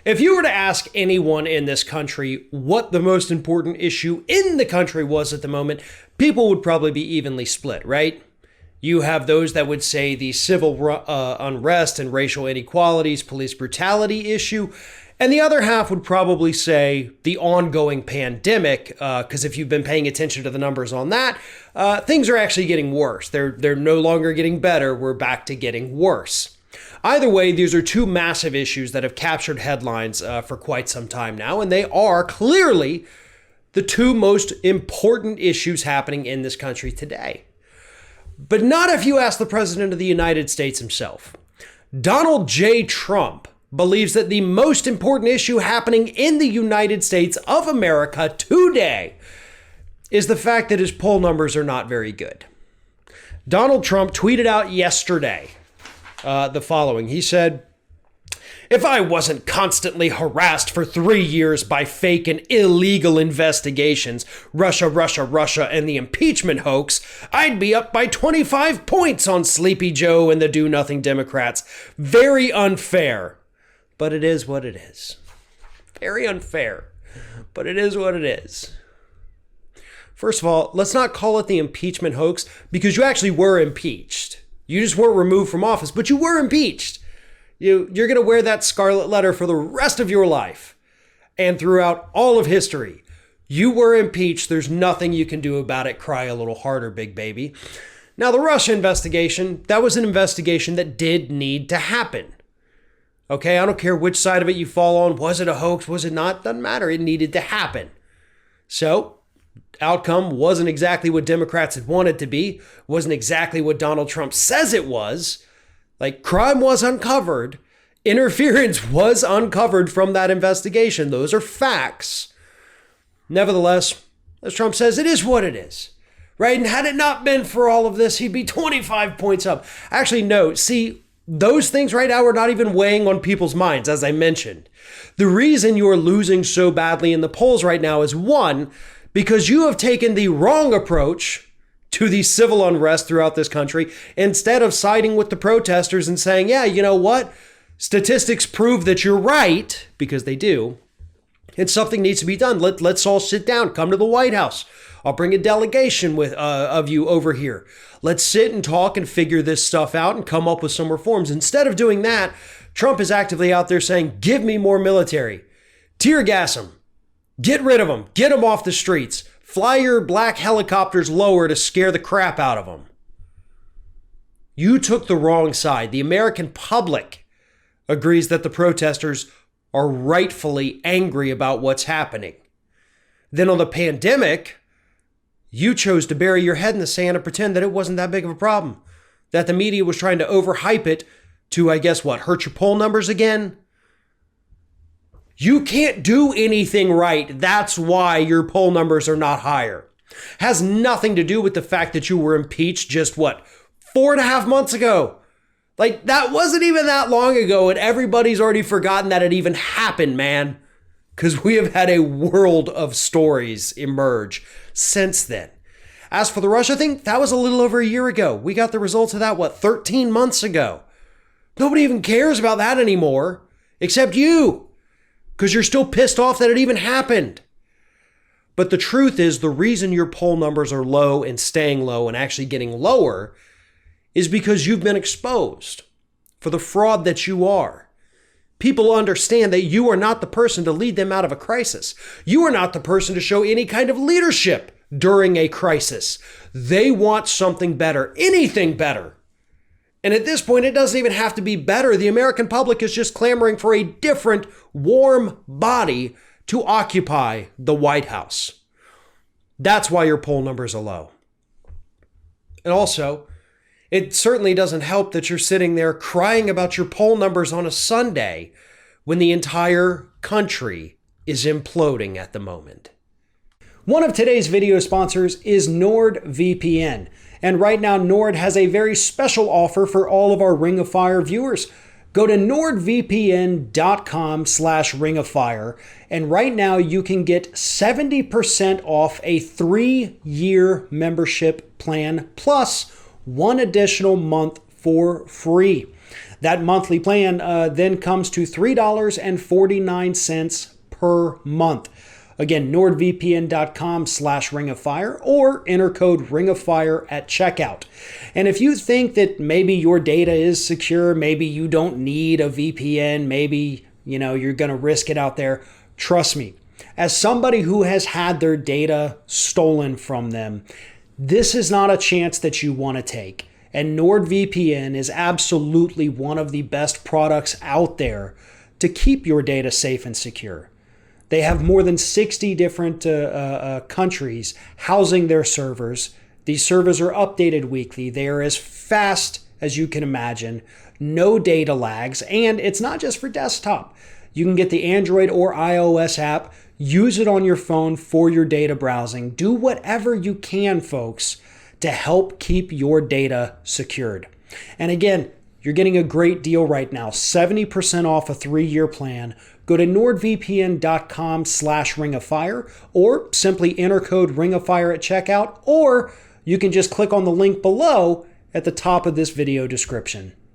If you were to ask anyone in this country what the most important issue in the country was at the moment, people would probably be evenly split, right? You have those that would say the civil unrest and racial inequalities, police brutality issue, and the other half would probably say the ongoing pandemic, because if you've been paying attention to the numbers on that, things are actually getting worse. They're no longer getting better. We're back to getting worse. Either way, these are two massive issues that have captured headlines for quite some time now, and they are clearly the two most important issues happening in this country today. But not if you ask the President of the United States himself. Donald J. Trump believes that the most important issue happening in the United States of America today is the fact that his poll numbers are not very good. Donald Trump tweeted out yesterday the following. He said, "If I wasn't constantly harassed for 3 years by fake and illegal investigations, Russia, and the impeachment hoax, I'd be up by 25 points on Sleepy Joe and the do-nothing Democrats. Very unfair, but it is what it is." Very unfair, but it is what it is. First of all, let's not call it the impeachment hoax because you actually were impeached. You just weren't removed from office, but you were impeached. You're going to wear that scarlet letter for the rest of your life and throughout all of history. You were impeached. There's nothing you can do about it. Cry a little harder, big baby. Now, the Russia investigation, that was an investigation that did need to happen. Okay, I don't care which side of it you fall on. Was it a hoax? Was it not? Doesn't matter. It needed to happen. So, outcome wasn't exactly what Democrats had wanted to be. Wasn't exactly what Donald Trump says it was. Like, crime was uncovered. Interference was uncovered from that investigation. Those are facts. Nevertheless, as Trump says, it is what it is, right? And had it not been for all of this, he'd be 25 points up. Actually, no. See, those things right now are not even weighing on people's minds, as I mentioned. The reason you're losing so badly in the polls right now is, one, because you have taken the wrong approach to the civil unrest throughout this country, instead of siding with the protesters and saying, yeah, you know what? Statistics prove that you're right, because they do, and something needs to be done. Let's all sit down, come to the White House. I'll bring a delegation of you over here. Let's sit and talk and figure this stuff out and come up with some reforms. Instead of doing that, Trump is actively out there saying, give me more military. Tear gas them. Get rid of them. Get them off the streets. Fly your black helicopters lower to scare the crap out of them. You took the wrong side. The American public agrees that the protesters are rightfully angry about what's happening. Then on the pandemic, you chose to bury your head in the sand and pretend that it wasn't that big of a problem. That the media was trying to overhype it to, I guess what, hurt your poll numbers again? You can't do anything right. That's why your poll numbers are not higher. Has nothing to do with the fact that you were impeached just, 4.5 months ago? Like, that wasn't even that long ago, and everybody's already forgotten that it even happened, man. Because we have had a world of stories emerge since then. As for the Russia thing, that was a little over a year ago. We got the results of that, 13 months ago? Nobody even cares about that anymore, except you. Because you're still pissed off that it even happened. But the truth is, the reason your poll numbers are low and staying low and actually getting lower is because you've been exposed for the fraud that you are. People understand that you are not the person to lead them out of a crisis. You are not the person to show any kind of leadership during a crisis. They want something better, anything better. And at this point, it doesn't even have to be better. The American public is just clamoring for a different, warm body to occupy the White House. That's why your poll numbers are low. And also, it certainly doesn't help that you're sitting there crying about your poll numbers on a Sunday when the entire country is imploding at the moment. One of today's video sponsors is NordVPN. And right now, Nord has a very special offer for all of our Ring of Fire viewers. Go to nordvpn.com/Ring of Fire. And right now, you can get 70% off a 3-year membership plan plus 1 additional month for free. That monthly plan then comes to $3.49 per month. Again, nordvpn.com/Ring of Fire or enter code Ring of Fire at checkout. And if you think that maybe your data is secure, maybe you don't need a VPN, maybe you're going to risk it out there, trust me. As somebody who has had their data stolen from them, this is not a chance that you want to take. And NordVPN is absolutely one of the best products out there to keep your data safe and secure. They have more than 60 different countries housing their servers. These servers are updated weekly. They are as fast as you can imagine. No data lags. And it's not just for desktop. You can get the Android or iOS app. Use it on your phone for your data browsing. Do whatever you can, folks, to help keep your data secured. And again, you're getting a great deal right now. 70% off a 3-year plan. Go to nordvpn.com/Ring of Fire or simply enter code Ring of Fire at checkout, or you can just click on the link below at the top of this video description.